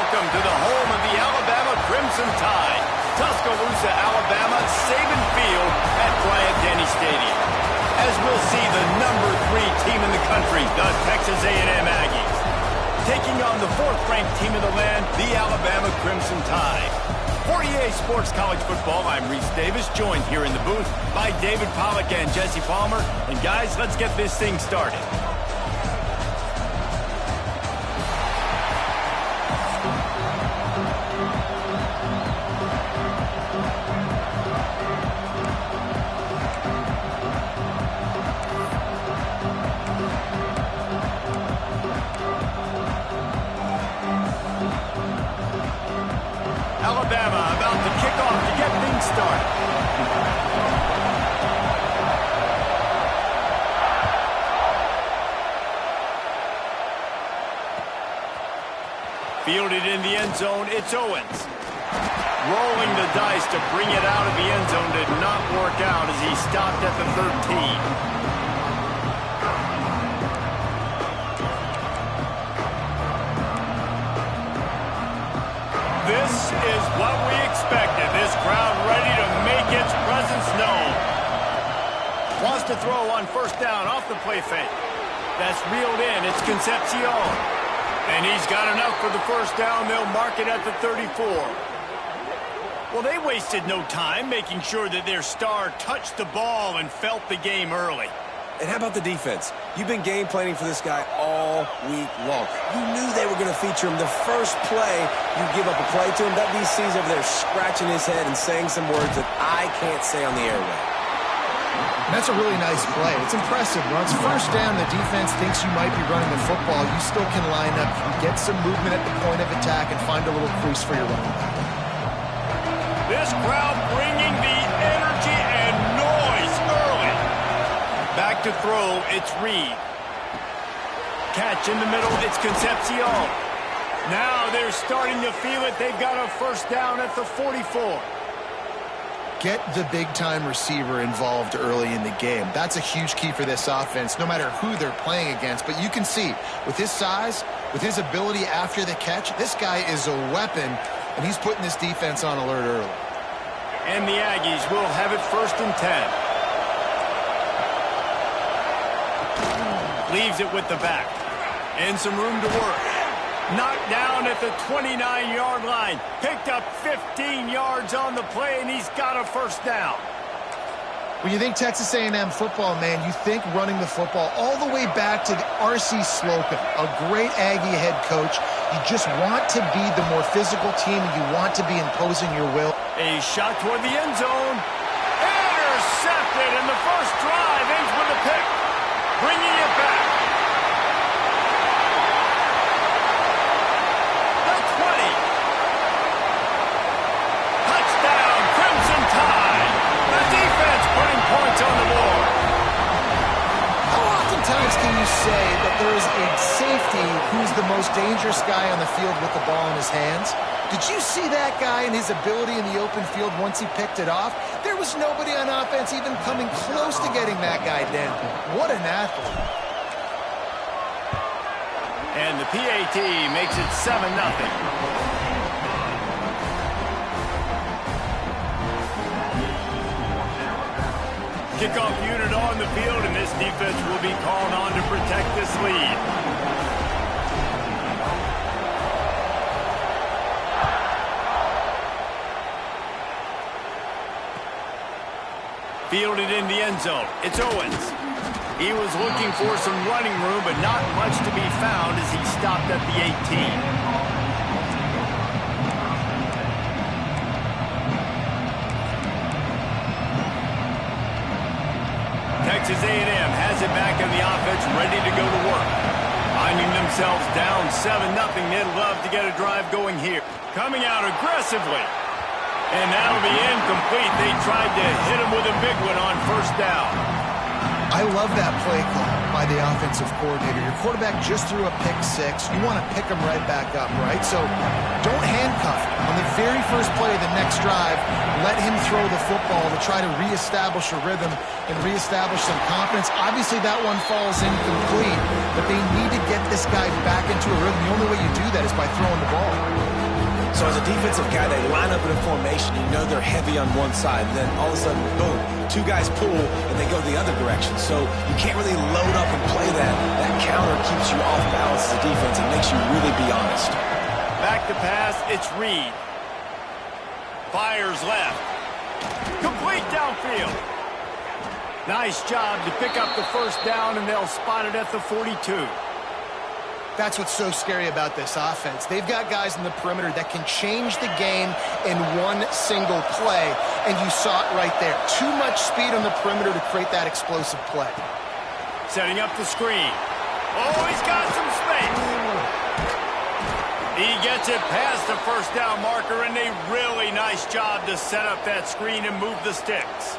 welcome to the home of the Alabama Crimson Tide, Tuscaloosa, Alabama, Saban Field at Bryant-Denny Stadium. As we'll see the #3 team in the country, the Texas A&M Aggies, taking on the 4th-ranked team in the land, the Alabama Crimson Tide. For EA Sports College Football, I'm Reese Davis, joined here in the booth by David Pollack and Jesse Palmer. And guys, let's get this thing started. Alabama about to kick off to get things started. Fielded in the end zone, it's Owens. Rolling the dice to bring it out of the end zone did not work out as he stopped at the 13. This is what we expected. This crowd ready to make its presence known. Wants to throw on first down off the play fake. That's reeled in. It's Concepcion. And he's got enough for the first down. They'll mark it at the 34. Well, they wasted no time making sure that their star touched the ball and felt the game early. And how about the defense? You've been game planning for this guy all week long. You knew they were going to feature him. The first play, you give up a play to him, that DC's over there scratching his head and saying some words that I can't say on the airway. That's a really nice play. It's impressive. Once first down, the defense thinks you might be running the football. You still can line up, get some movement at the point of attack, and find a little crease for your running back. This crowd bringing the energy and noise early. Back to throw, it's Reed. Catch in the middle, it's Concepcion. Now they're starting to feel it. They've got a first down at the 44. Get the big-time receiver involved early in the game. That's a huge key for this offense, no matter who they're playing against. But you can see, with his size, with his ability after the catch, this guy is a weapon, and he's putting this defense on alert early. And the Aggies will have it 1st and 10. Leaves it with the back. And some room to work. Knocked down at the 29-yard line. Picked up 15 yards on the play, and he's got a first down. When you think Texas A&M football, man, you think running the football all the way back to the R.C. Slocum, a great Aggie head coach. You just want to be the more physical team, and you want to be imposing your will. A shot toward the end zone. Intercepted, and the first drive ends with a pick. Bringing it back. The 20. Touchdown, Crimson Tide. The defense putting points on the board. How oftentimes can you say that there is a safety who's the most dangerous guy on the field with the ball in his hands? Did you see that guy and his ability in the open field once he picked it off? There was nobody on offense even coming close to getting that guy down. What an athlete. And the PAT makes it 7-0. Kickoff unit on the field, and this defense will be called on to protect this lead. Fielded in the end zone. It's Owens. He was looking for some running room, but not much to be found as he stopped at the 18. Texas A&M has it back in the offense, ready to go to work. Finding themselves down 7-0, they'd love to get a drive going here. Coming out aggressively. And that'll be incomplete. They tried to hit him with a big one on first down. I love that play call by the offensive coordinator. Your quarterback just threw a pick six. You want to pick him right back up, right? So don't handcuff him. On the very first play of the next drive, let him throw the football to try to reestablish a rhythm and reestablish some confidence. Obviously, that one falls incomplete, but they need to get this guy back into a rhythm. The only way you do that is by throwing the ball. So as a defensive guy, they line up in a formation. You know they're heavy on one side. And then all of a sudden, boom, two guys pull, and they go the other direction. So you can't really load up and play that. That counter keeps you off balance as a defense and makes you really be honest. Back to pass, it's Reed. Fires left. Complete downfield. Nice job to pick up the first down, and they'll spot it at the 42. That's what's so scary about this offense. They've got guys in the perimeter that can change the game in one single play, and you saw it right there. Too much speed on the perimeter to create that explosive play. Setting up the screen. Oh, he's got some space. He gets it past the first down marker, and a really nice job to set up that screen and move the sticks.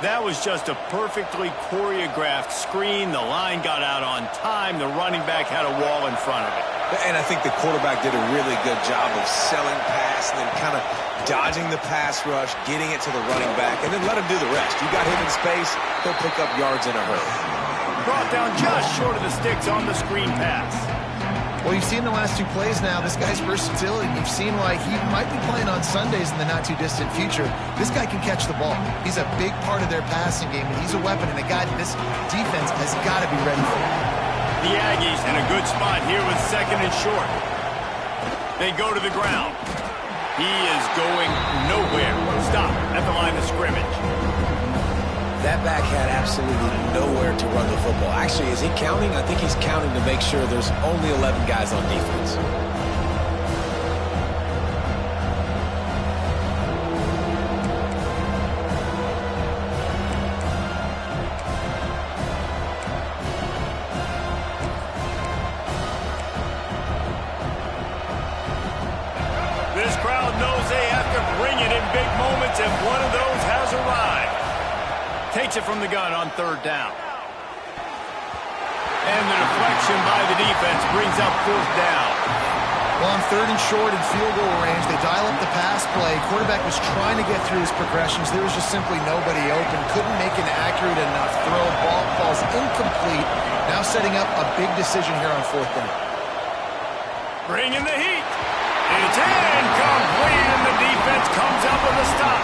That was just a perfectly choreographed screen. The line got out on time. The running back had a wall in front of it. And I think the quarterback did a really good job of selling pass and then kind of dodging the pass rush, getting it to the running back, and then let him do the rest. You got him in space, he'll pick up yards in a hurry. Brought down just short of the sticks on the screen pass. Well, you've seen the last two plays now. This guy's versatility. You've seen why he might be playing on Sundays in the not-too-distant future. This guy can catch the ball. He's a big part of their passing game, and he's a weapon and a guy that this defense has got to be ready for. The Aggies in a good spot here with second and short. They go to the ground. He is going nowhere. Stop at the line of scrimmage. That back had absolutely nowhere to run the football. Actually, is he counting? I think he's counting to make sure there's only 11 guys on defense. This crowd knows they have to bring it in big moments, and one of those has arrived. Takes it from the gun on third down. And the deflection by the defense brings up fourth down. Well, on third and short and field goal range, they dial up the pass play. Quarterback was trying to get through his progressions. There was just simply nobody open. Couldn't make an accurate enough throw. Ball falls incomplete. Now setting up a big decision here on fourth down. Bring in the heat. It's incomplete, and the defense comes up with a stop.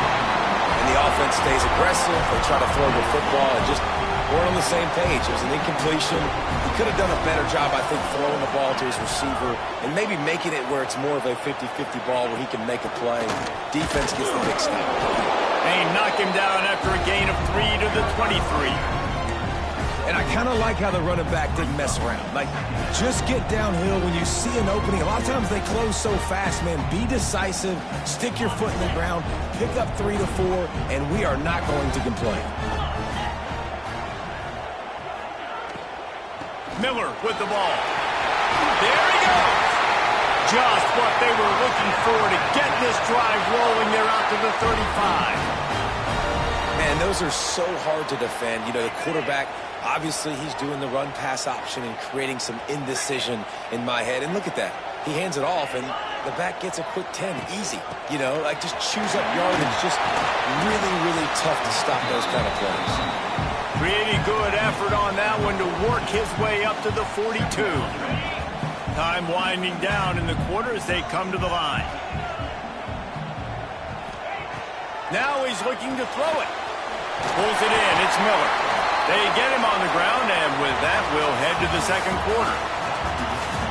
The offense stays aggressive. They try to throw the football and just weren't on the same page. It was an incompletion. He could have done a better job, I think, throwing the ball to his receiver and maybe making it where it's more of a 50-50 ball where he can make a play. Defense gets the big stop. They knock him down after a gain of 3 to the 23. And I kind of like how the running back didn't mess around. Like, just get downhill when you see an opening. A lot of times they close so fast, man. Be decisive, stick your foot in the ground, pick up 3 to 4, and we are not going to complain. Miller with the ball. There he goes. Just what they were looking for to get this drive rolling. They're out to the 35. Man, those are so hard to defend. You know, the quarterback, obviously he's doing the run-pass option and creating some indecision in my head. And look at that. He hands it off, and the back gets a quick 10. Easy. You know, like just chews up yardage. Just really, really tough to stop those kind of plays. Pretty good effort on that one to work his way up to the 42. Time winding down in the quarter as they come to the line. Now he's looking to throw it. Pulls it in. It's Miller. They get him on the ground, and with that, we'll head to the second quarter.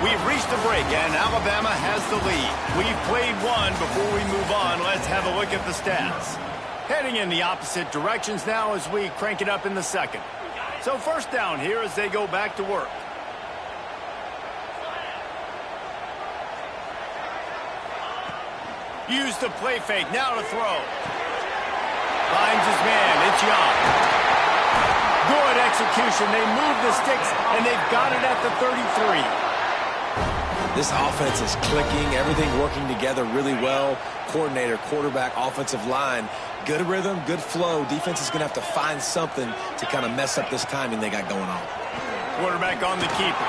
We've reached the break, and Alabama has the lead. We've played one. Before we move on, let's have a look at the stats. Heading in the opposite directions now as we crank it up in the second. So first down here as they go back to work. Use the play fake. Now to throw. Finds his man. It's Young. Good execution. They move the sticks, and they've got it at the 33. This offense is clicking. Everything working together really well. Coordinator, quarterback, offensive line. Good rhythm, good flow. Defense is going to have to find something to kind of mess up this timing they got going on. Quarterback on the keeper.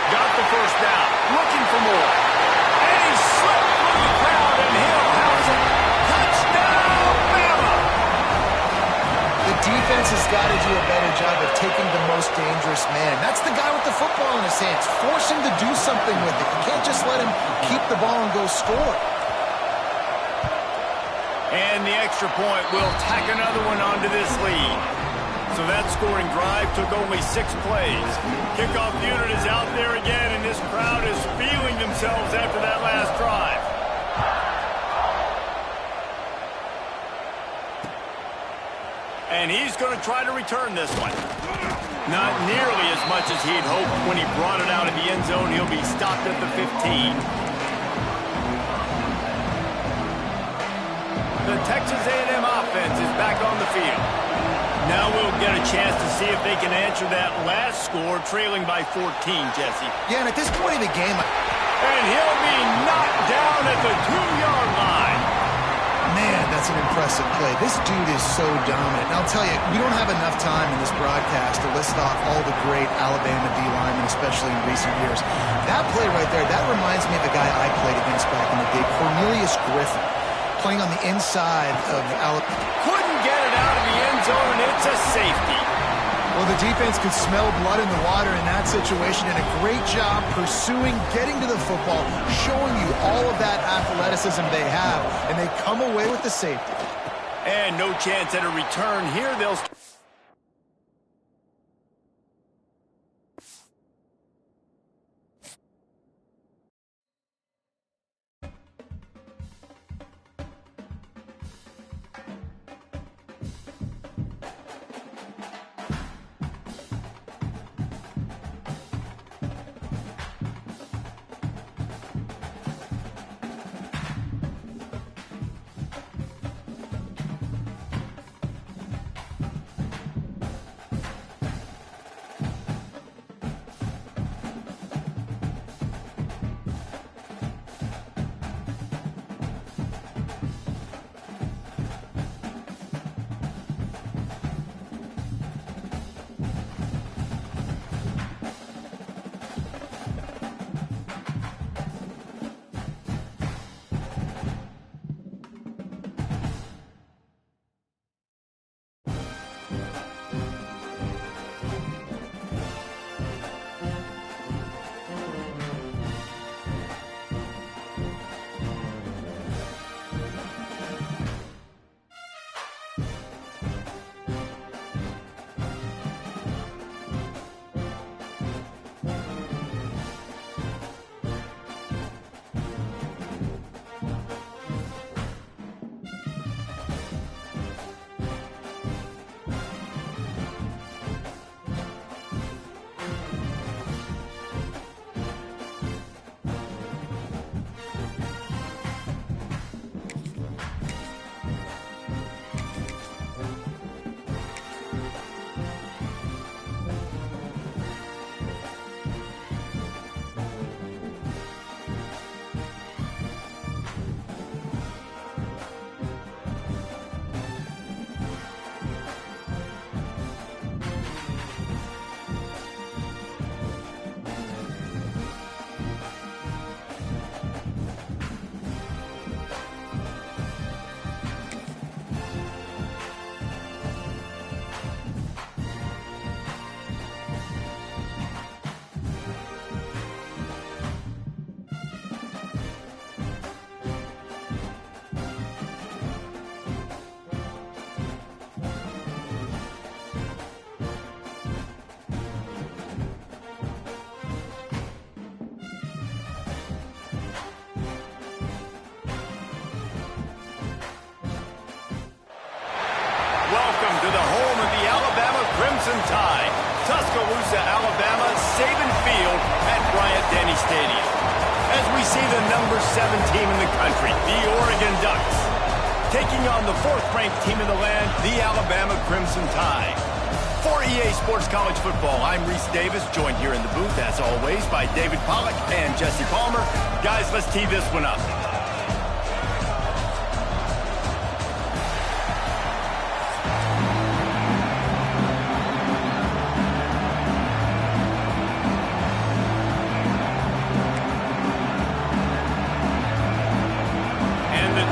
Got the first down. Looking for more. And he slipped through the crowd, and he'll house it. Touchdown, Bama! The defense defense has got to do a better job of taking the most dangerous man. That's the guy with the football in his hands. Force him to do something with it. You can't just let him keep the ball and go score. And the extra point will tack another one onto this lead. So that scoring drive took only 6 plays. Kickoff unit is out there again, and this crowd is feeling themselves after that last drive. And he's going to try to return this one. Not nearly as much as he'd hoped when he brought it out of the end zone. He'll be stopped at the 15. The Texas A&M offense is back on the field. Now we'll get a chance to see if they can answer that last score, trailing by 14, Jesse. Yeah, and at this point in the game... And he'll be knocked down at the 2-yard line. Man, that's an impressive play. This dude is so dominant. And I'll tell you, we don't have enough time in this broadcast to list off all the great Alabama D-linemen, especially in recent years. That play right there, that reminds me of the guy I played against back in the day, Cornelius Griffin, playing on the inside of Alabama. Couldn't get it out of the end zone, and it's a safety. Well, the defense could smell blood in the water in that situation, and a great job pursuing, getting to the football, showing you all of that athleticism they have, and they come away with the safety. And no chance at a return here. They'll... Welcome to the home of the Alabama Crimson Tide, Tuscaloosa, Alabama, Saban Field at Bryant-Denny Stadium. As we see the number 7 team in the country, the Oregon Ducks, taking on the 4th-ranked team in the land, the Alabama Crimson Tide. For EA Sports College Football, I'm Reese Davis, joined here in the booth, as always, by David Pollack and Jesse Palmer. Guys, let's tee this one up.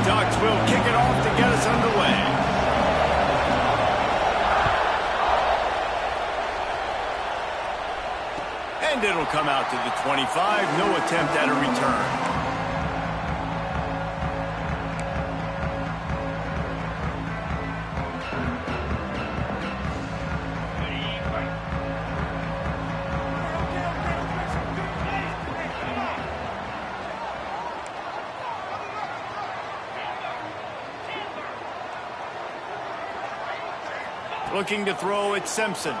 Ducks will kick it off to get us underway. And it'll come out to the 25. No attempt at a return. Looking to throw it, Simpson.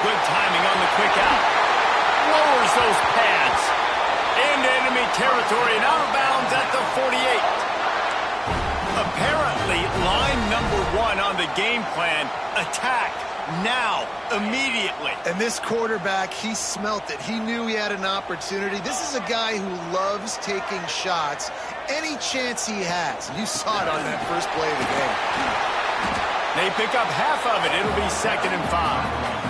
Good timing on the quick out. Lowers those pads. Into enemy territory and out of bounds at the 48. Apparently, line number 1 on the game plan, attack now, immediately. And this quarterback, he smelt it. He knew he had an opportunity. This is a guy who loves taking shots any chance he has. You saw it on that first play of the game. They pick up half of it. It'll be 2nd and 5.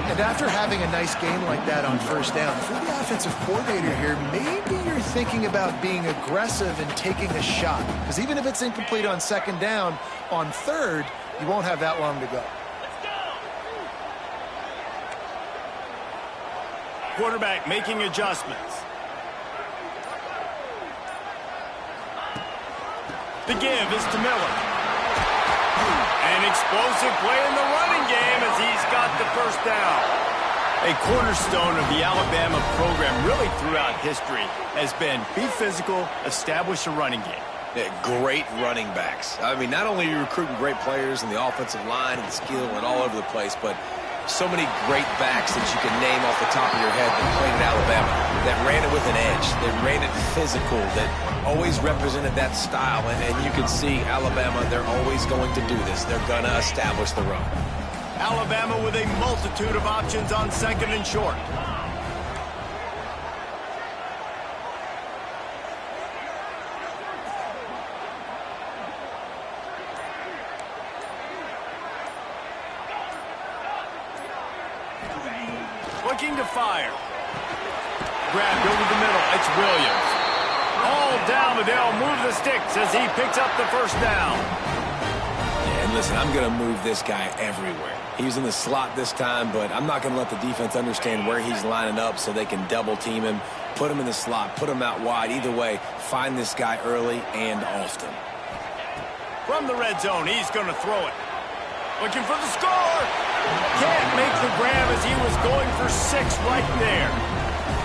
And after having a nice game like that on first down, for the offensive coordinator here, maybe you're thinking about being aggressive and taking a shot. Because even if it's incomplete on 2nd down, on 3rd, you won't have that long to go. Quarterback making adjustments. The give is to Miller. An explosive play in the running game as he's got the first down. A cornerstone of the Alabama program really throughout history has been be physical, establish a running game. Yeah, great running backs. I mean, not only are you recruiting great players in the offensive line and skill and all over the place, but so many great backs that you can name off the top of your head that played at Alabama, that ran it with an edge, that ran it physical, that always represented that style. And you can see Alabama, they're always going to do this. They're going to establish the run. Alabama with a multitude of options on 2nd and short. Looking to fire. Grabbed over the middle. It's Williams. All down, but they'll move the sticks as he picks up the first down. Yeah, and listen, I'm going to move this guy everywhere. He was in the slot this time, but I'm not going to let the defense understand where he's lining up so they can double team him, put him in the slot, put him out wide. Either way, find this guy early and often. From the red zone, he's going to throw it. Looking for the score. Can't make the grab as he was going for 6 right there.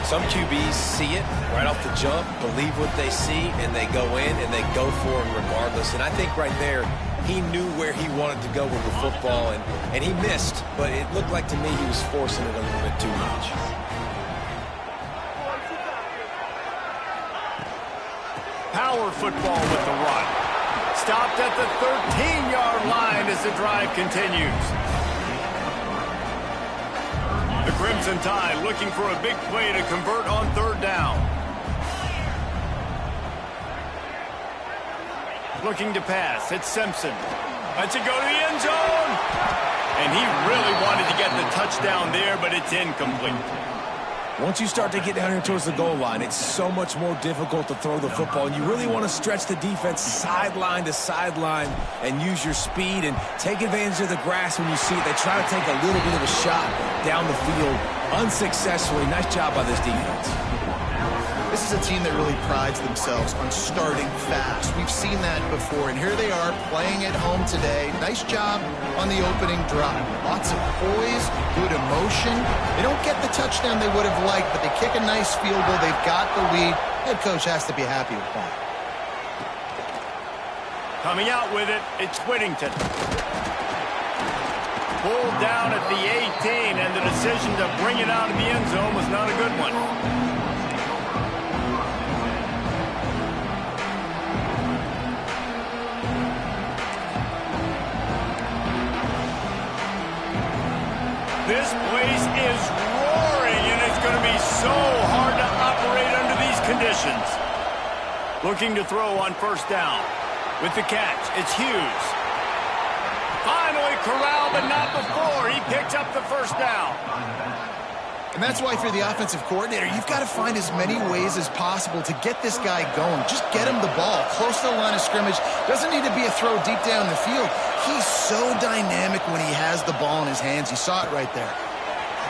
Some QBs see it right off the jump, believe what they see, and they go in and they go for it regardless. And I think right there, he knew where he wanted to go with the football, and he missed, but it looked like to me he was forcing it a little bit too much. Power football with the run. Stopped at the 13-yard line as the drive continues. The Crimson Tide looking for a big play to convert on 3rd down. Looking to pass. It's Simpson. Lets it go to the end zone. And he really wanted to get the touchdown there, but it's incomplete. Once you start to get down here towards the goal line, it's so much more difficult to throw the football, and you really want to stretch the defense sideline to sideline and use your speed and take advantage of the grass when you see it. They try to take a little bit of a shot down the field unsuccessfully. Nice job by this defense. This is a team that really prides themselves on starting fast. We've seen that before, and here they are playing at home today. Nice job on the opening drive. Lots of poise, good emotion. They don't get the touchdown they would have liked, but they kick a nice field goal. They've got the lead. Head coach has to be happy with that. Coming out with it, it's Whittington. Pulled down at the 18, and the decision to bring it out of the end zone was not a good one. This place is roaring, and it's going to be so hard to operate under these conditions. Looking to throw on 1st down. With the catch, it's Hughes. Finally corralled, but not before. He picks up the 1st down. And that's why, for the offensive coordinator, you've got to find as many ways as possible to get this guy going. Just get him the ball close to the line of scrimmage. Doesn't need to be a throw deep down the field. He's so dynamic when he has the ball in his hands. You saw it right there.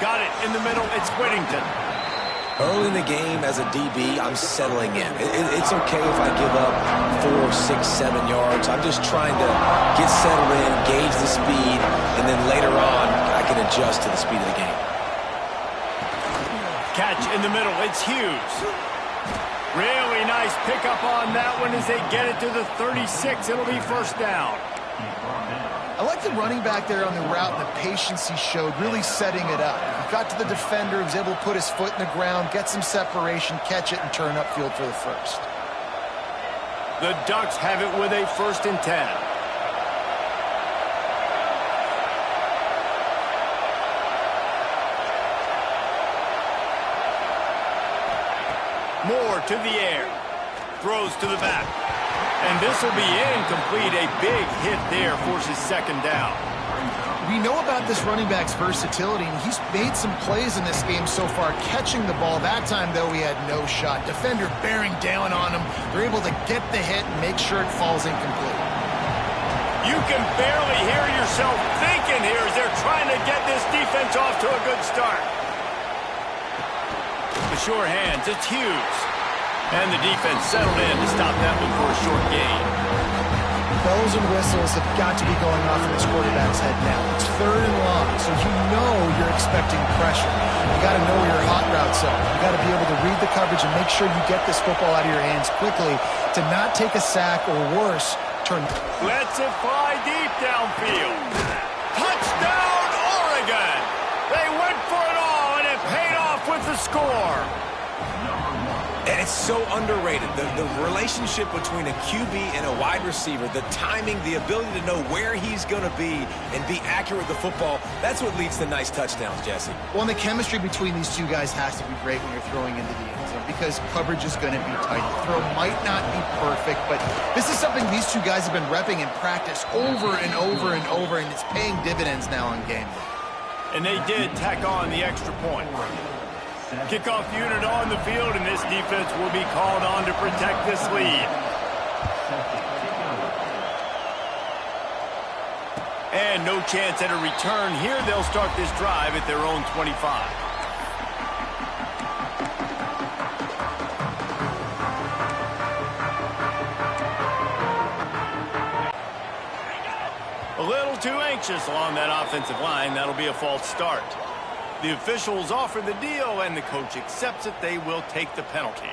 got it in the middle. It's Whittington. Early in the game, as a DB, I'm settling in. It's okay if I give up 4, 6, 7 yards. I'm just trying to get settled in, gauge the speed, and then later on, I can adjust to the speed of the game. Catch in the middle. It's Hughes. Really nice pickup on that one as they get it to the 36. It'll be first down. I like the running back there on the route and the patience he showed, really setting it up. He got to the defender, was able to put his foot in the ground, get some separation, catch it, and turn upfield for the first. The Ducks have it with a 1st and 10. Moore to the air. Throws to the back. And this will be incomplete. A big hit there forces 2nd down. We know about this running back's versatility, and he's made some plays in this game so far, catching the ball. That time, though, he had no shot. Defender bearing down on him. They're able to get the hit and make sure it falls incomplete. You can barely hear yourself thinking here as they're trying to get this defense off to a good start. The sure hands, it's Hughes. And the defense settled in to stop that one for a short gain. Bells and whistles have got to be going off in this quarterback's head now. It's 3rd and long, so you know you're expecting pressure. You got to know where your hot routes are. You got to be able to read the coverage and make sure you get this football out of your hands quickly to not take a sack or worse, turn. Lets it fly deep downfield. Touchdown, Oregon! They went for it all, and it paid off with the score. And it's so underrated. The relationship between a QB and a wide receiver, the timing, the ability to know where he's going to be and be accurate with the football, that's what leads to nice touchdowns, Jesse. Well, and the chemistry between these two guys has to be great when you're throwing into the end zone because coverage is going to be tight. The throw might not be perfect, but this is something these two guys have been repping in practice over and over and over, and it's paying dividends now on game day. And they did tack on the extra point. Kickoff unit on the field, and this defense will be called on to protect this lead. And no chance at a return here. They'll start this drive at their own 25. A little too anxious along that offensive line. That'll be a false start. The officials offer the deal, and the coach accepts it. They will take the penalty.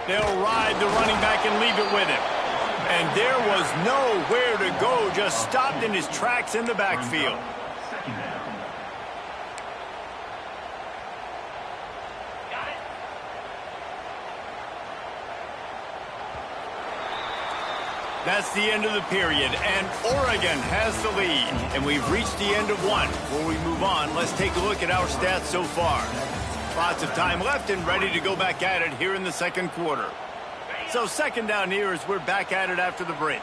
They'll ride the running back and leave it with him. And there was nowhere to go, just stopped in his tracks in the backfield. That's the end of the period, and Oregon has the lead. And we've reached the end of one. Before we move on, let's take a look at our stats so far. Lots of time left and ready to go back at it here in the 2nd quarter. So 2nd down here as we're back at it after the break.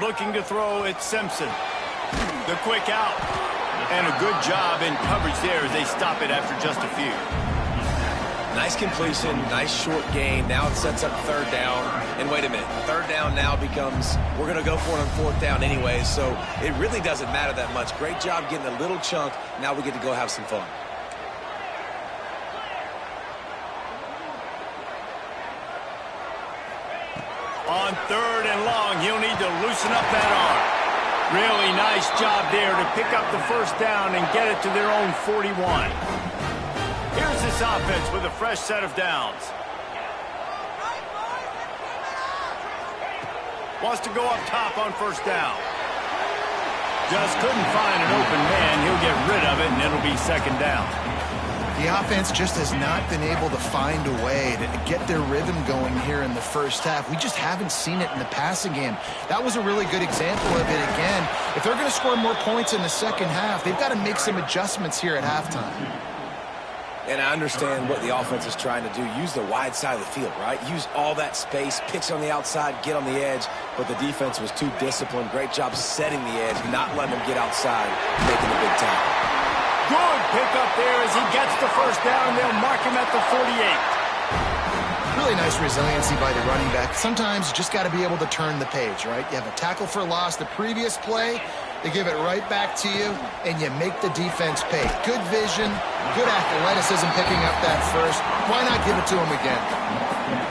Looking to throw, it's Simpson. The quick out. And a good job in coverage there as they stop it after just a few. Nice completion, nice short gain. Now it sets up 3rd down. And wait a minute, 3rd down now becomes, we're going to go for it on 4th down anyway, so it really doesn't matter that much. Great job getting a little chunk. Now we get to go have some fun. On 3rd and long, he'll need to loosen up that arm. Really nice job there to pick up the 1st down and get it to their own 41. Here's this offense with a fresh set of downs. Wants to go up top on 1st down. Just couldn't find an open man. He'll get rid of it, and it'll be 2nd down. The offense just has not been able to find a way to get their rhythm going here in the 1st half. We just haven't seen it in the passing game. That was a really good example of it again. If they're going to score more points in the 2nd half, they've got to make some adjustments here at halftime. And I understand what the offense is trying to do. Use the wide side of the field, right? Use all that space, pitch on the outside, get on the edge. But the defense was too disciplined. Great job setting the edge, not letting them get outside, making the big tackle. Good pickup there as he gets the first down. They'll mark him at the 48. Really nice resiliency by the running back. Sometimes you just got to be able to turn the page, right? You have a tackle for loss the previous play, they give it right back to you, and you make the defense pay. Good vision, good athleticism picking up that first. Why not give it to him again?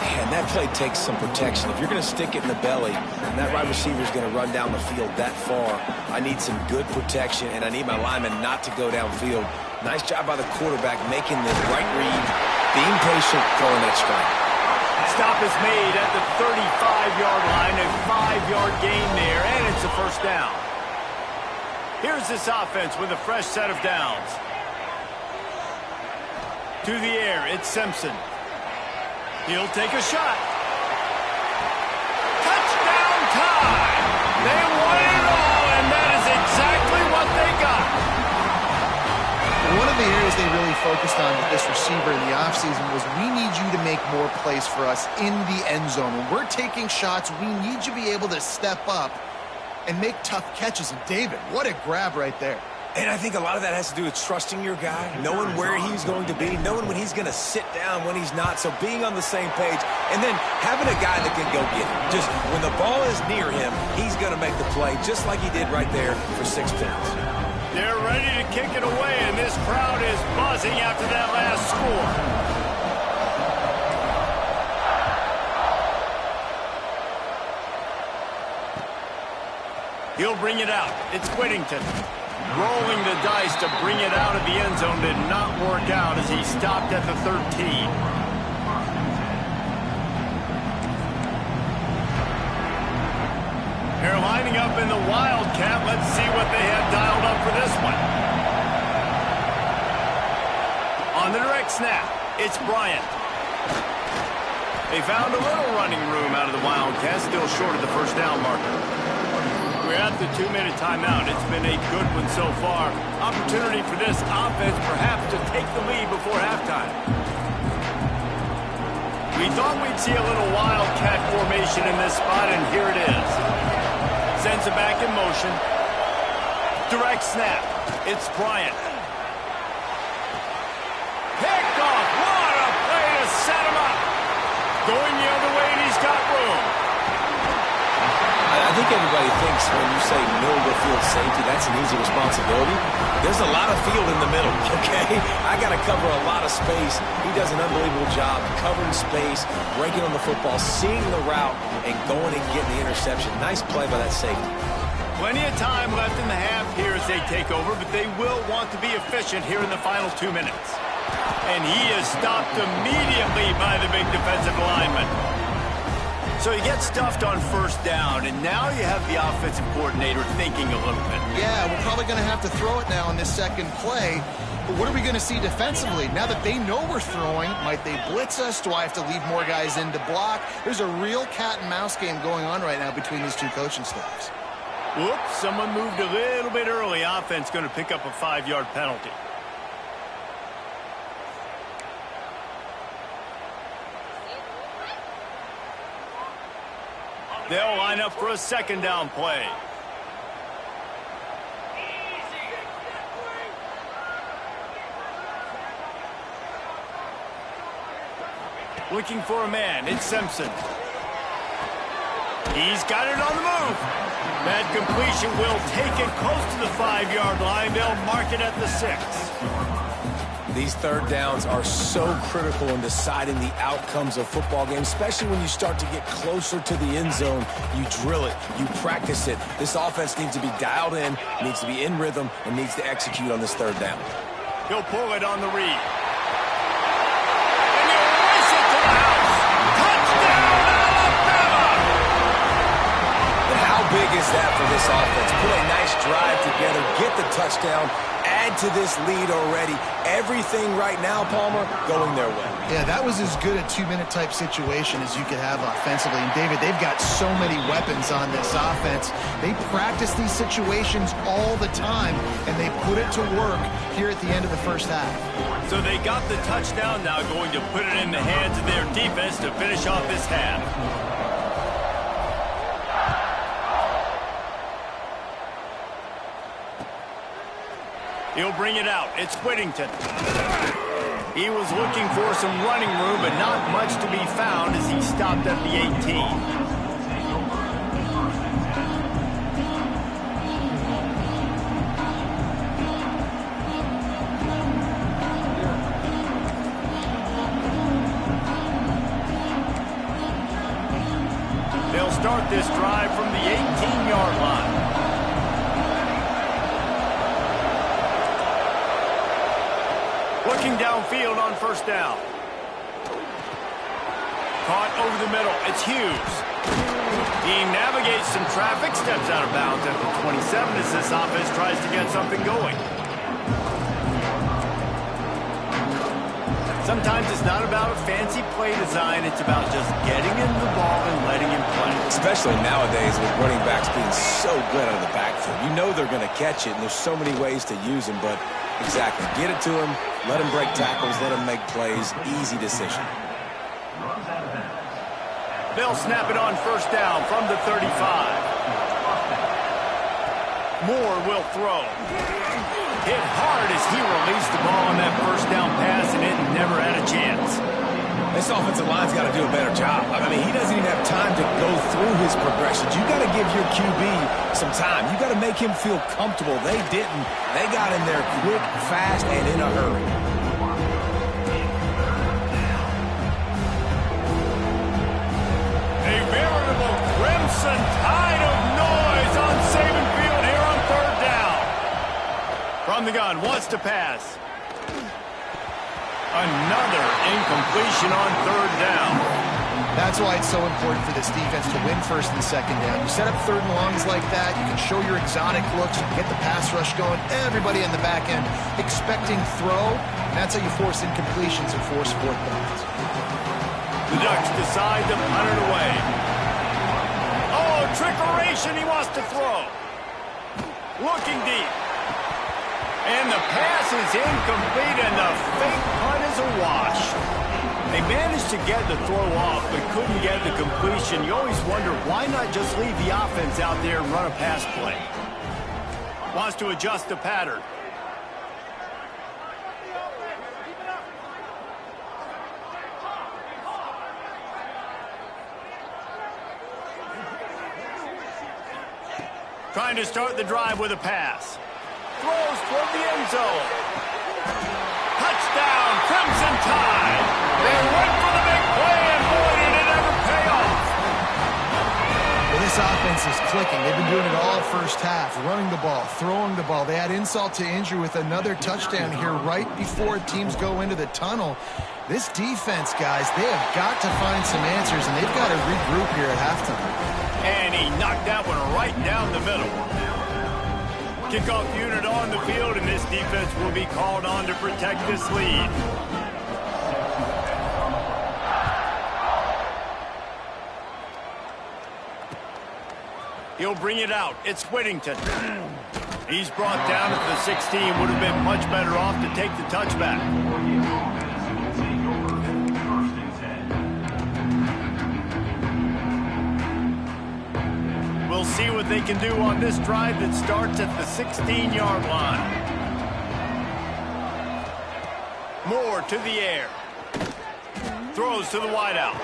Man, that play takes some protection. If you're going to stick it in the belly, and that wide receiver is going to run down the field that far, I need some good protection, and I need my lineman not to go downfield. Nice job by the quarterback making the right read, being patient, throwing that strike. Stop is made at the 35-yard line, a 5-yard gain there, and it's a first down. Here's this offense with a fresh set of downs. To the air, it's Simpson. He'll take a shot. Touchdown time! They won it all, and that is exactly what they got. One of the areas they really focused on with this receiver in the offseason was we need you to make more plays for us in the end zone. When we're taking shots, we need you to be able to step up and make tough catches. And David, what a grab right there. And I think a lot of that has to do with trusting your guy, knowing where he's going to be, knowing when he's going to sit down, when he's not. So being on the same page, and then having a guy that can go get it. Just when the ball is near him, he's going to make the play, just like he did right there for 6 points. They're ready to kick it away, and this crowd is buzzing after that last score. He'll bring it out. It's Whittington. Rolling the dice to bring it out of the end zone did not work out as he stopped at the 13. They're lining up in the Wildcat. Let's see what they have dialed up for this one. On the direct snap, it's Bryant. They found a little running room out of the Wildcat, still short of the first down marker. We're at the 2-minute timeout. It's been a good one so far. Opportunity for this offense perhaps to take the lead before halftime. We thought we'd see a little Wildcat formation in this spot, and here it is. Sends it back in motion. Direct snap. It's Bryant. Picked off. What a play to set him up. Going the other way, and he's got room. I think everybody thinks when you say middle of the field safety, that's an easy responsibility. There's a lot of field in the middle, okay? I got to cover a lot of space. He does an unbelievable job covering space, breaking on the football, seeing the route, and going and getting the interception. Nice play by that safety. Plenty of time left in the half here as they take over, but they will want to be efficient here in the final 2 minutes. And he is stopped immediately by the big defensive lineman. So he gets stuffed on first down, and now you have the offensive coordinator thinking a little bit. Yeah, we're probably going to have to throw it now in this second play. But what are we going to see defensively? Now that they know we're throwing, might they blitz us? Do I have to leave more guys in to block? There's a real cat and mouse game going on right now between these two coaching staffs. Whoops, someone moved a little bit early. Offense going to pick up a 5-yard penalty. They'll line up for a second down play. Looking for a man. It's Simpson. He's got it on the move. That completion will take it close to the 5-yard line. They'll mark it at the 6. These third downs are so critical in deciding the outcomes of football games, especially when you start to get closer to the end zone. You drill it, you practice it. This offense needs to be dialed in, needs to be in rhythm, and needs to execute on this third down. He'll pull it on the read. And he'll race it to the house. Touchdown, Alabama! But how big is that for this offense? Put a nice drive together, get the touchdown, add add to this lead already. Everything right now, Palmer, going their way. Yeah, that was as good a 2-minute type situation as you could have offensively. And, David, they've got so many weapons on this offense. They practice these situations all the time, and they put it to work here at the end of the first half. So they got the touchdown, now going to put it in the hands of their defense to finish off this half. He'll bring it out. It's Whittington. He was looking for some running room, but not much to be found as he stopped at the 18. They'll start this drive from the 18-yard line. Looking downfield on first down. Caught over the middle. It's Hughes. He navigates some traffic, steps out of bounds at the 27 as this offense tries to get something going. Sometimes it's not about a fancy play design. It's about just getting him the ball and letting him play. Especially nowadays with running backs being so good out of the backfield. You know they're going to catch it, and there's so many ways to use them, but exactly. Get it to him, let him break tackles, let him make plays. Easy decision. They'll snap it on first down from the 35. Moore will throw. Hit hard as he released the ball on that first down pass, and it never had a chance. This offensive line's got to do a better job. I mean, he doesn't even have time to go through his progressions. You got to give your QB some time. You got to make him feel comfortable. They didn't. They got in there quick, fast, and in a hurry. A veritable crimson tide of noise on Saban Field here on third down. From the gun, wants to pass. Another incompletion on third down. That's why it's so important for this defense to win first and second down. You set up third and longs like that, you can show your exotic looks, get the pass rush going, everybody in the back end expecting throw, and that's how you force incompletions and force fourth downs. The Ducks decide to punt it away. Oh, trickeration, he wants to throw. Looking deep. And the pass is incomplete, and the fake punt is a wash. They managed to get the throw off, but couldn't get the completion. You always wonder, why not just leave the offense out there and run a pass play? Wants to adjust the pattern. Trying to start the drive with a pass. Throws toward the end zone. Touchdown, Crimson Tide. They went for the big play, and boy, did it ever pay off. Well, this offense is clicking. They've been doing it all first half, running the ball, throwing the ball. They had insult to injury with another touchdown here right before teams go into the tunnel. This defense, guys, they have got to find some answers, and they've got to regroup here at halftime. And he knocked that one right down the middle. Kickoff unit on the field, and this defense will be called on to protect this lead. He'll bring it out. It's Whittington. He's brought down at the 16. Would have been much better off to take the touchback. We'll see what they can do on this drive that starts at the 16-yard line. Moore to the air. Throws to the wideout.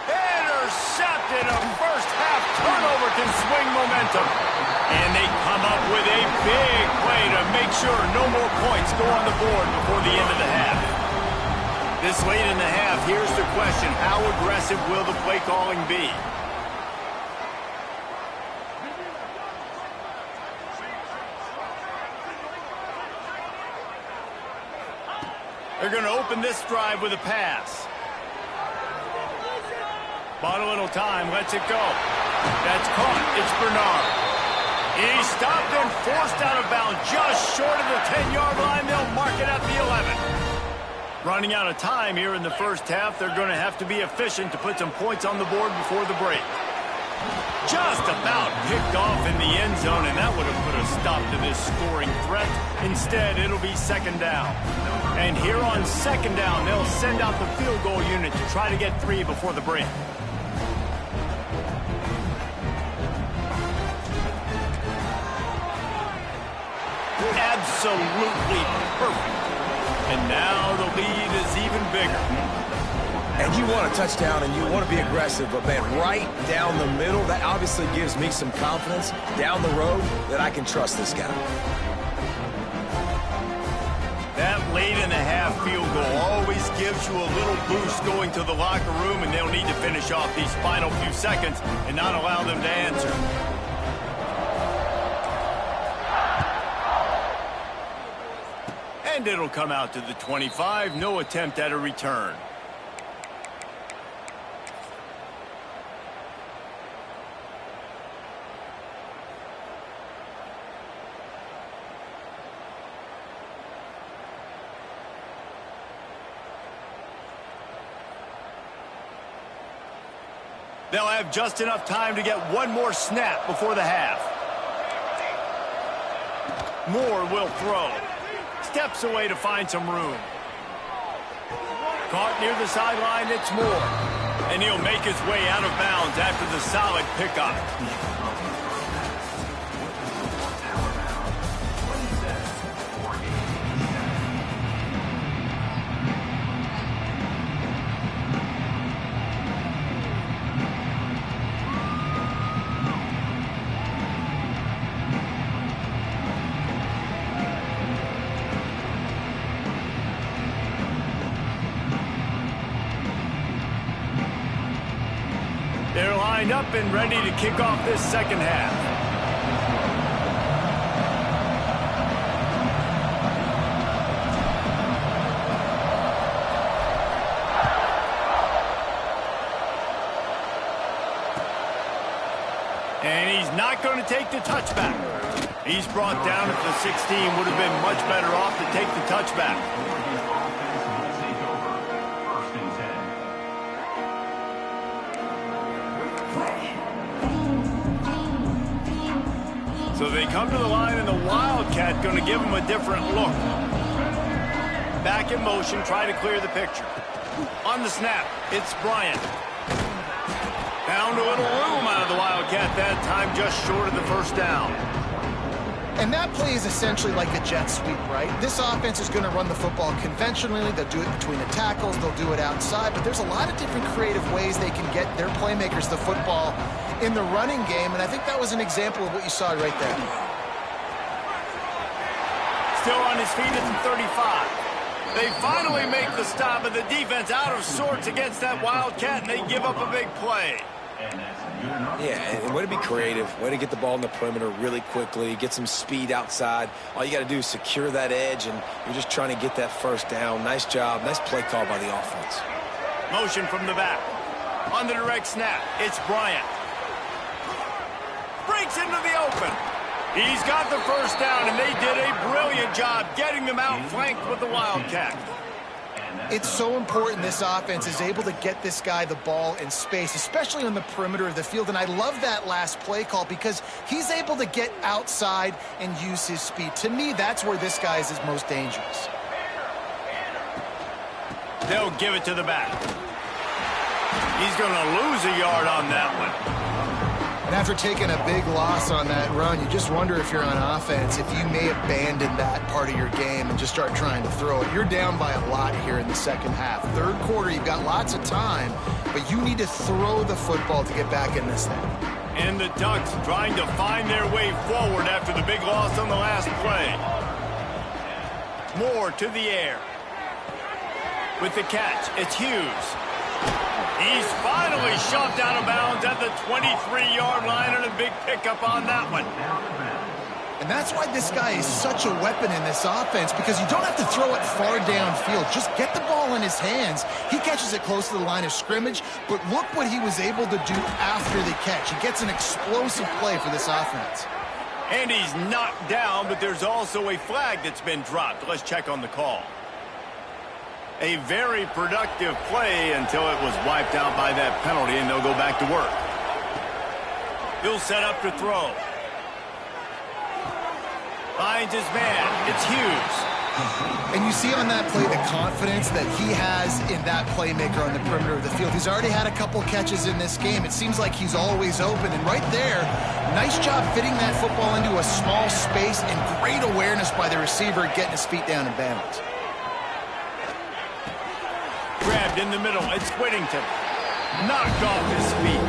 Intercepted. A first-half turnover can swing momentum. And they come up with a big play to make sure no more points go on the board before the end of the half. This late in the half, here's the question. How aggressive will the play calling be? They're going to open this drive with a pass. Bought a little time, lets it go. That's caught. It's Bernard. He's stopped and forced out of bounds just short of the 10-yard line. They'll mark it at the 11. Running out of time here in the first half, they're going to have to be efficient to put some points on the board before the break. Just about picked off in the end zone, and that would have put a stop to this scoring threat. Instead, it'll be second down. And here on second down, they'll send out the field goal unit to try to get 3 before the break. Absolutely perfect. And now the lead is even bigger. And you want a touchdown and you want to be aggressive, but man, right down the middle, that obviously gives me some confidence down the road that I can trust this guy. That late-in-the-half field goal always gives you a little boost going to the locker room, and they'll need to finish off these final few seconds and not allow them to answer. And it'll come out to the 25. No attempt at a return. They'll have just enough time to get one more snap before the half. Moore will throw. Steps away to find some room. Caught near the sideline, it's Moore. And he'll make his way out of bounds after the solid pickup. They're lined up and ready to kick off this second half. And he's not going to take the touchback. He's brought down at the 16. Would have been much better off to take the touchback. So they come to the line, and the Wildcat going to give them a different look. Back in motion, try to clear the picture. On the snap, it's Bryant. Found a little room out of the Wildcat that time, just short of the first down. And that play is essentially like a jet sweep, right? This offense is going to run the football conventionally. They'll do it between the tackles. They'll do it outside. But there's a lot of different creative ways they can get their playmakers the football in the running game. And I think that was an example of what you saw right there. Still on his feet at the 35. They finally make the stop, and the defense out of sorts against that Wildcat, and they give up a big play. Yeah, and way to be creative, way to get the ball in the perimeter really quickly, get some speed outside. All you got to do is secure that edge, and you're just trying to get that first down. Nice job, nice play call by the offense. Motion from the back. On the direct snap, it's Bryant. Breaks into the open. He's got the first down, and they did a brilliant job getting them out flanked with the Wildcat. It's so important this offense is able to get this guy the ball in space, especially on the perimeter of the field. And I love that last play call because he's able to get outside and use his speed. To me, that's where this guy is his most dangerous. They'll give it to the back. He's going to lose a yard on that one. And after taking a big loss on that run, you just wonder if you're on offense, if you may abandon that part of your game and just start trying to throw it. You're down by a lot here in the second half. Third quarter, you've got lots of time, but you need to throw the football to get back in this thing. And the Ducks trying to find their way forward after the big loss on the last play. Moore to the air. With the catch, it's Hughes. He's finally shoved out of bounds at the 23-yard line, and a big pickup on that one. And that's why this guy is such a weapon in this offense, because you don't have to throw it far downfield. Just get the ball in his hands. He catches it close to the line of scrimmage, but look what he was able to do after the catch. He gets an explosive play for this offense. And he's knocked down, but there's also a flag that's been dropped. Let's check on the call. A very productive play until it was wiped out by that penalty, and they'll go back to work. He'll set up to throw. Finds his man. It's Hughes. And you see on that play the confidence that he has in that playmaker on the perimeter of the field. He's already had a couple catches in this game. It seems like he's always open. And right there, nice job fitting that football into a small space and great awareness by the receiver getting his feet down in bounds. Grabbed in the middle. It's Whittington. Knocked off his feet.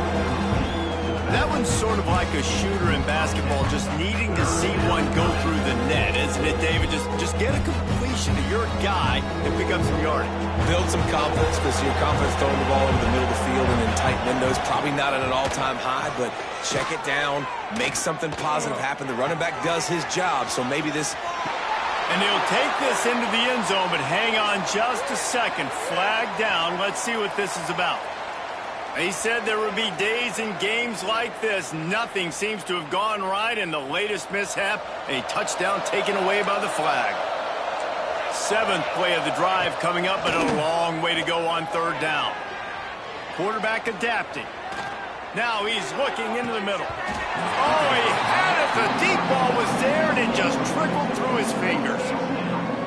That one's sort of like a shooter in basketball, just needing to see one go through the net, isn't it, David? Just get a completion to your guy and pick up some yardage. Build some confidence, because your confidence throwing the ball over the middle of the field and in tight windows, probably not at an all-time high, but check it down, make something positive happen. The running back does his job, so maybe this... And he'll take this into the end zone, but hang on just a second. Flag down. Let's see what this is about. He said there would be days in games like this. Nothing seems to have gone right in the latest mishap. A touchdown taken away by the flag. 7th play of the drive coming up, but a long way to go on 3rd down. Quarterback adapting. Now he's looking into the middle. Oh, he had it. The deep ball was there, and it just trickled through his fingers.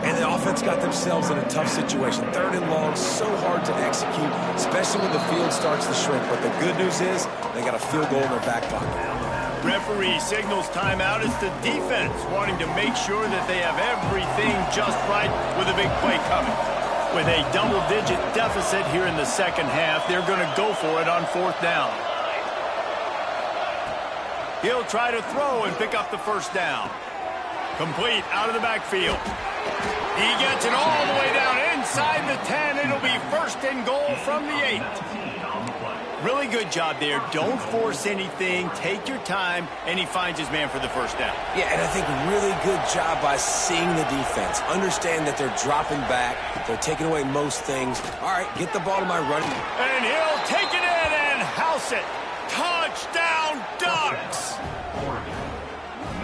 And the offense got themselves in a tough situation. 3rd and long, so hard to execute, especially when the field starts to shrink. But the good news is they got a field goal in their back pocket. Referee signals timeout. It's the defense wanting to make sure that they have everything just right with a big play coming. With a double-digit deficit here in the second half, they're going to go for it on 4th down. He'll try to throw and pick up the 1st down. Complete out of the backfield. He gets it all the way down inside the 10. It'll be 1st and goal from the 8. Really good job there. Don't force anything. Take your time, and he finds his man for the 1st down. Yeah, and I think really good job by seeing the defense. Understand that they're dropping back. They're taking away most things. All right, get the ball to my running. And he'll take it in and house it. Touchdown, Ducks!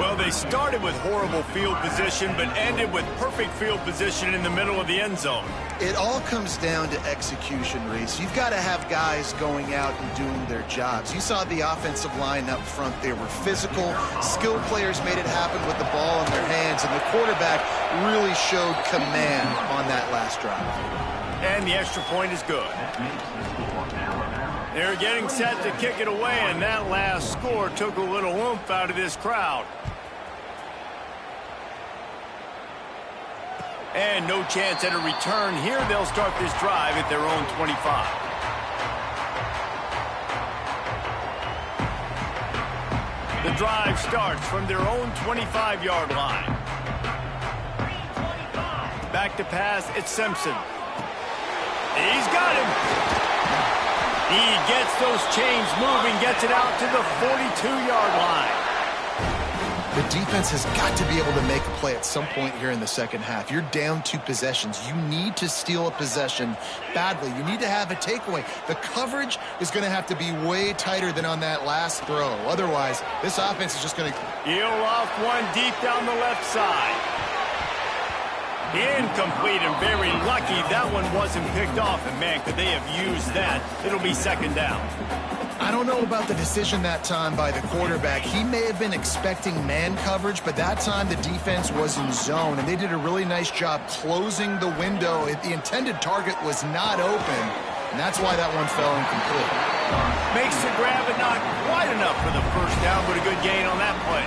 Well, they started with horrible field position, but ended with perfect field position in the middle of the end zone. It all comes down to execution, Reese. You've got to have guys going out and doing their jobs. You saw the offensive line up front. They were physical. Skilled players made it happen with the ball in their hands, and the quarterback really showed command on that last drive. And the extra point is good. They're getting set to kick it away, and that last score took a little oomph out of this crowd. And no chance at a return here. They'll start this drive at their own 25. The drive starts from their own 25-yard line. Back to pass, it's Simpson. He's got him. He gets those chains moving, gets it out to the 42-yard line. The defense has got to be able to make a play at some point here in the second half. You're down 2 possessions. You need to steal a possession badly. You need to have a takeaway. The coverage is going to have to be way tighter than on that last throw. Otherwise, this offense is just going to... He'll off one deep down the left side. Incomplete, and very lucky that one wasn't picked off. And, man, could they have used that? It'll be 2nd down. I don't know about the decision that time by the quarterback. He may have been expecting man coverage, but that time the defense was in zone, and they did a really nice job closing the window. The intended target was not open, and that's why that one fell incomplete. Makes the grab, but not quite enough for the 1st down, but a good gain on that play.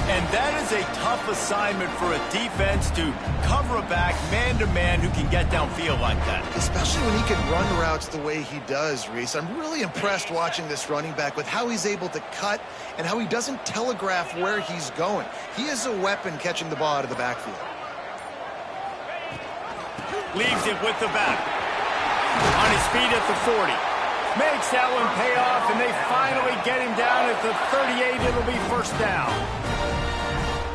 And that is a tough assignment for a defense to cover a back man-to-man who can get downfield like that. Especially when he can run routes the way he does, Reese. I'm really impressed watching this running back with how he's able to cut and how he doesn't telegraph where he's going. He is a weapon catching the ball out of the backfield. Leaves it with the back. On his feet at the 40. Makes that one pay off, and they finally get him down at the 38. It'll be 1st down.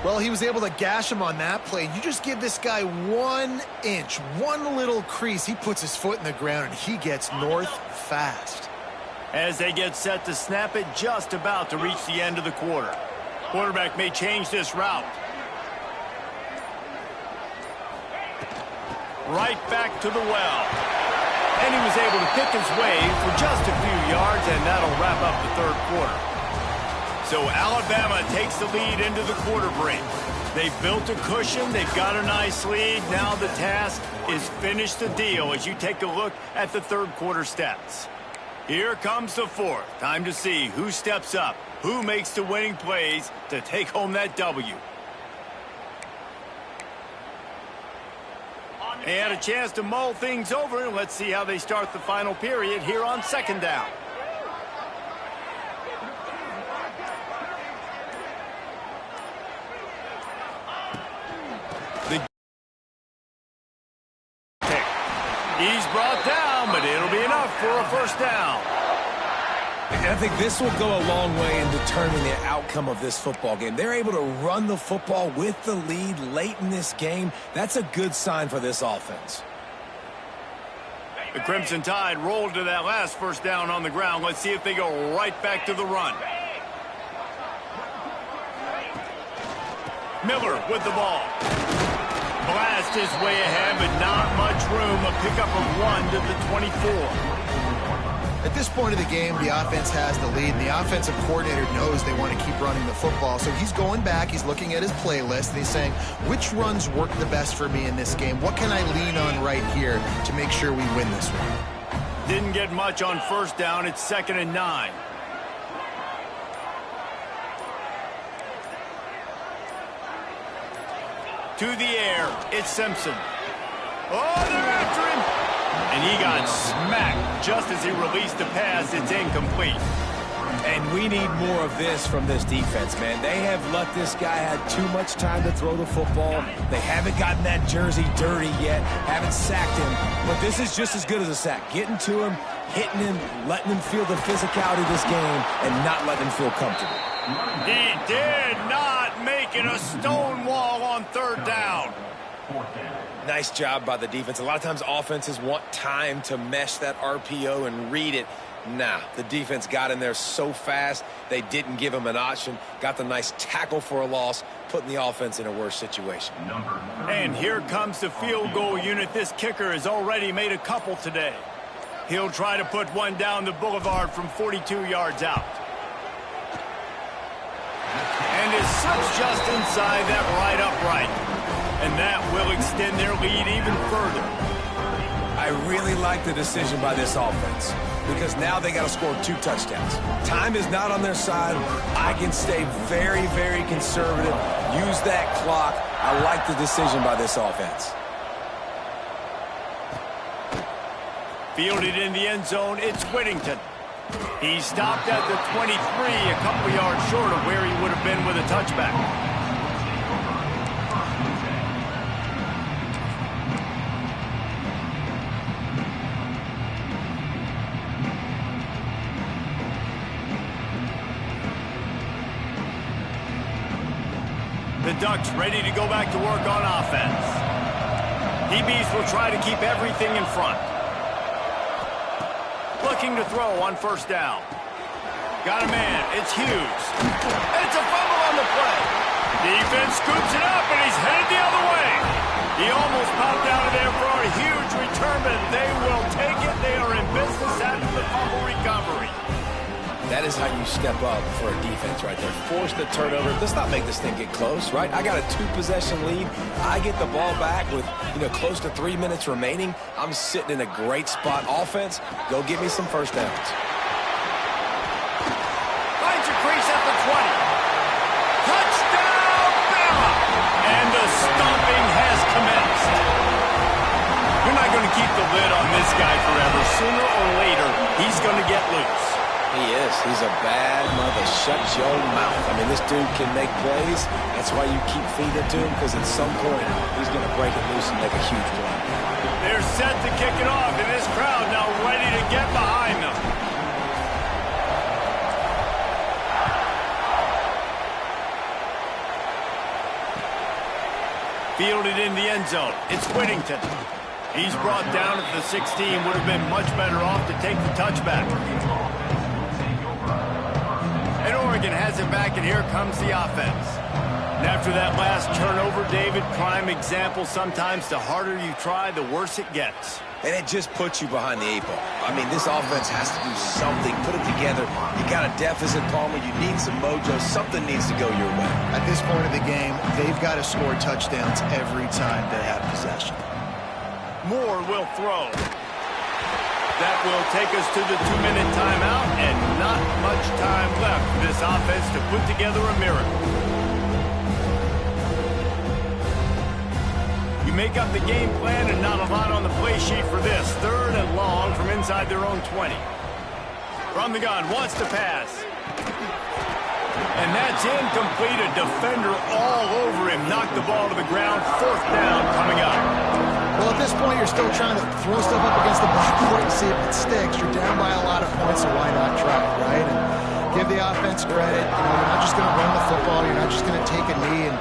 Well, he was able to gash him on that play. You just give this guy 1 inch, one little crease. He puts his foot in the ground, and he gets north fast. As they get set to snap it, just about to reach the end of the quarter. Quarterback may change this route. Right back to the well. And he was able to pick his way for just a few yards, and that'll wrap up the third quarter. So Alabama takes the lead into the quarter break. They've built a cushion. They've got a nice lead. Now the task is finish the deal as you take a look at the third quarter stats. Here comes the fourth. Time to see who steps up, who makes the winning plays to take home that W. And a chance to mull things over. Let's see how they start the final period here on second down. He's brought down, but it'll be enough for a first down. I think this will go a long way in determining the outcome of this football game. They're able to run the football with the lead late in this game. That's a good sign for this offense. The Crimson Tide rolled to that last first down on the ground. Let's see if they go right back to the run. Miller with the ball. Blast his way ahead, but not much room. A pickup of 1 to the 24. At this point of the game, the offense has the lead, and the offensive coordinator knows they want to keep running the football. So he's going back, he's looking at his playlist, and he's saying, which runs work the best for me in this game? What can I lean on right here to make sure we win this one? Didn't get much on first down. It's 2nd and 9. To the air, it's Simpson. Oh, they're after him. And he got smacked just as he released the pass. It's incomplete. And we need more of this from this defense, man. They have let this guy have too much time to throw the football. They haven't gotten that jersey dirty yet, haven't sacked him. But this is just as good as a sack. Getting to him, hitting him, letting him feel the physicality of this game, and not letting him feel comfortable. He did not make it a stone wall on third down. Nice job by the defense. A lot of times offenses want time to mesh that RPO and read it. Nah, the defense got in there so fast, they didn't give him an option. Got the nice tackle for a loss, putting the offense in a worse situation. And here comes the field goal unit. This kicker has already made a couple today. He'll try to put one down the boulevard from 42 yards out. And it slips just inside that right upright. And that will extend their lead even further. I really like the decision by this offense because now they got to score 2 touchdowns. Time is not on their side. I can stay very, very conservative. Use that clock. I like the decision by this offense. Fielded in the end zone, it's Whittington. He stopped at the 23, a couple yards short of where he would have been with a touchback. The Ducks ready to go back to work on offense. DBs will try to keep everything in front. Looking to throw on first down. Got a man. It's Hughes. It's a fumble on the play. Defense scoops it up, and he's headed the other way. He almost popped out of there for a huge return, but they will take it. They are in business after the fumble recovery. That is how you step up for a defense right there. Force the turnover. Let's not make this thing get close, right? I got a 2-possession lead. I get the ball back with, close to 3 minutes remaining. I'm sitting in a great spot. Offense, go get me some first downs. Finds a crease at the 20. Touchdown, Bama! And the stomping has commenced. You're not going to keep the lid on this guy forever. Sooner or later, he's going to get loose. He is. He's a bad mother. Shut your mouth. I mean, this dude can make plays. That's why you keep feeding it to him, because at some point, he's going to break it loose and make a huge play. They're set to kick it off, and this crowd now ready to get behind them. Fielded in the end zone. It's Whittington. He's brought down at the 16. Would have been much better off to take the touchback. And Oregon has it back, and here comes the offense. And after that last turnover, David, prime example, sometimes the harder you try, the worse it gets. And it just puts you behind the 8 ball. I mean, this offense has to do something. Put it together. You got a deficit, Palmer. You need some mojo. Something needs to go your way. At this point of the game, they've got to score touchdowns every time they have possession. Moore will throw. That will take us to the 2-minute timeout, and not much time left for this offense to put together a miracle. Make up the game plan and not a lot on the play sheet for this. 3rd and long from inside their own 20. From the gun, wants to pass. And that's incomplete. A defender all over him. Knocked the ball to the ground. 4th down coming up. Well, at this point, you're still trying to throw stuff up against the blackboard and see if it sticks. You're down by a lot of points, so why not try it, right? And give the offense credit. You know, you're not just going to run the football. You're not just going to take a knee and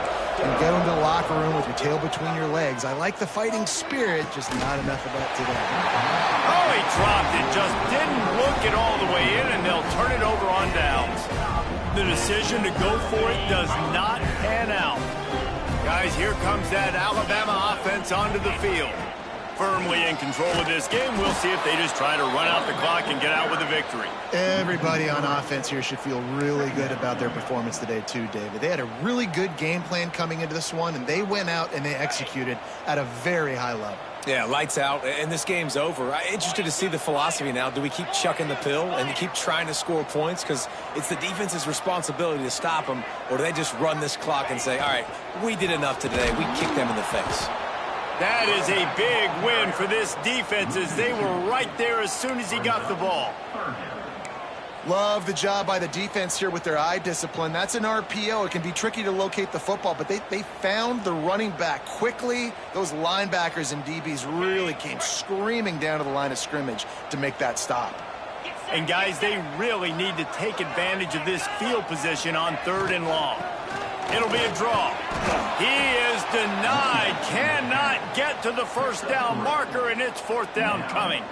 get into the locker room with your tail between your legs. I like the fighting spirit, just not enough of that today. Oh, he dropped it. Just didn't look it all the way in, and they'll turn it over on downs. The decision to go for it does not pan out. Guys, here comes that Alabama offense onto the field. Firmly in control of this game. We'll see if they just try to run out the clock and get out with a victory. Everybody on offense here should feel really good about their performance today too, David. They had a really good game plan coming into this one, and they went out and they executed at a very high level. Yeah, lights out, and this game's over. I'm interested to see the philosophy now. Do we keep chucking the pill and keep trying to score points because it's the defense's responsibility to stop them, or do they just run this clock and say, all right, we did enough today. We kicked them in the face. That is a big win for this defense as they were right there as soon as he got the ball. Love the job by the defense here with their eye discipline. That's an RPO. It can be tricky to locate the football, but they found the running back quickly. Those linebackers and DBs really came screaming down to the line of scrimmage to make that stop. And, guys, they really need to take advantage of this field position on 3rd and long. It'll be a draw. He is denied. Cannot get to the 1st down marker, and it's 4th down coming.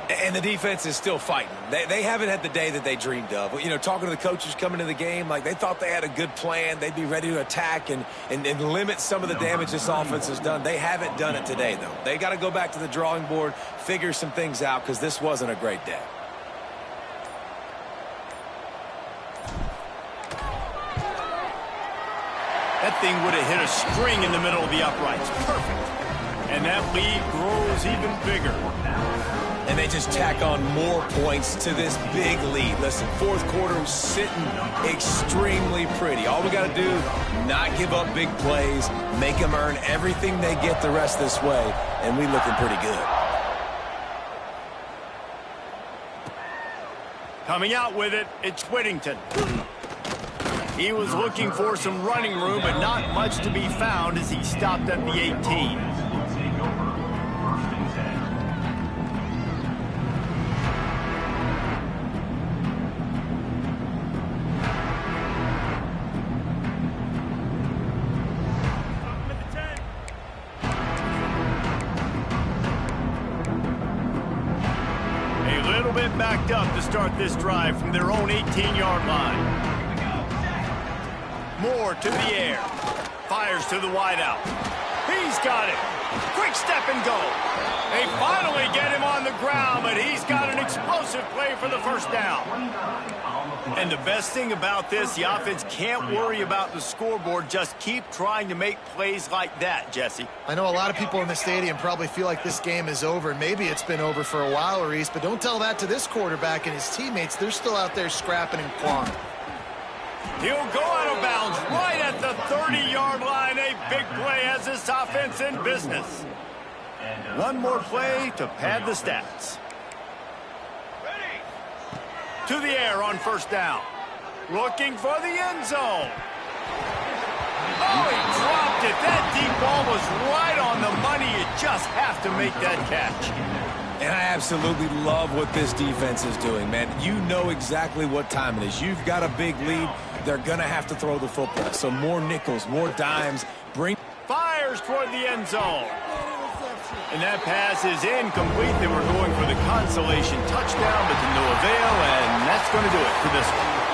And the defense is still fighting. They haven't had the day that they dreamed of. You know, talking to the coaches coming into the game, like they thought they had a good plan. They'd be ready to attack and limit some of the damage this offense has done. They haven't done it today, though. They got to go back to the drawing board, figure some things out, because this wasn't a great day. That thing would have hit a string in the middle of the uprights. Perfect. And that lead grows even bigger. And they just tack on more points to this big lead. Listen, 4th quarter sitting extremely pretty. All we got to do, not give up big plays, make them earn everything they get the rest this way, and we looking pretty good. Coming out with it, it's Whittington. He was looking for some running room, but not much to be found as he stopped at the 18. A little bit backed up to start this drive from their own 18-yard line. Moore to the air. Fires to the wideout. He's got it. Quick step and go. They finally get him on the ground, but he's got an explosive play for the 1st down. And the best thing about this, the offense can't worry about the scoreboard. Just keep trying to make plays like that, Jesse. I know a lot of people in the stadium probably feel like this game is over. Maybe it's been over for a while, Reese, but don't tell that to this quarterback and his teammates. They're still out there scrapping and clawing. He'll go out of bounds right at the 30-yard line. A big play has this offense in business. One more play to pad the stats. To the air on 1st down. Looking for the end zone. Oh, he dropped it. That deep ball was right on the money. You just have to make that catch. And I absolutely love what this defense is doing, man. You know exactly what time it is. You've got a big lead. They're going to have to throw the football. So more nickels, more dimes. Fires toward the end zone. And that pass is incomplete. They were going for the consolation touchdown, but to no avail, and that's going to do it for this one.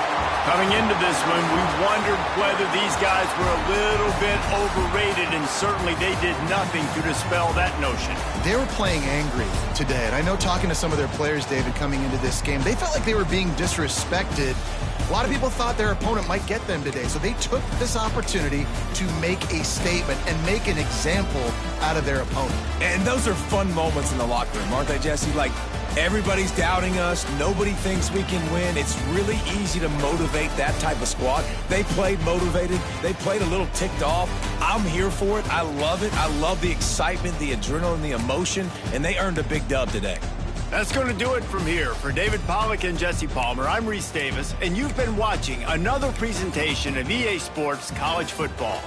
Coming into this one, we wondered whether these guys were a little bit overrated, and certainly they did nothing to dispel that notion. They were playing angry today, and I know talking to some of their players, David, coming into this game, they felt like they were being disrespected. A lot of people thought their opponent might get them today, so they took this opportunity to make a statement and make an example out of their opponent. And those are fun moments in the locker room, aren't they, Jesse? Like, everybody's doubting us. Nobody thinks we can win. It's really easy to motivate that type of squad. They played motivated. They played a little ticked off. I'm here for it. I love it. I love the excitement, the adrenaline, the emotion, and they earned a big dub today. That's going to do it from here. For David Pollack and Jesse Palmer, I'm Reese Davis, and you've been watching another presentation of EA Sports College Football.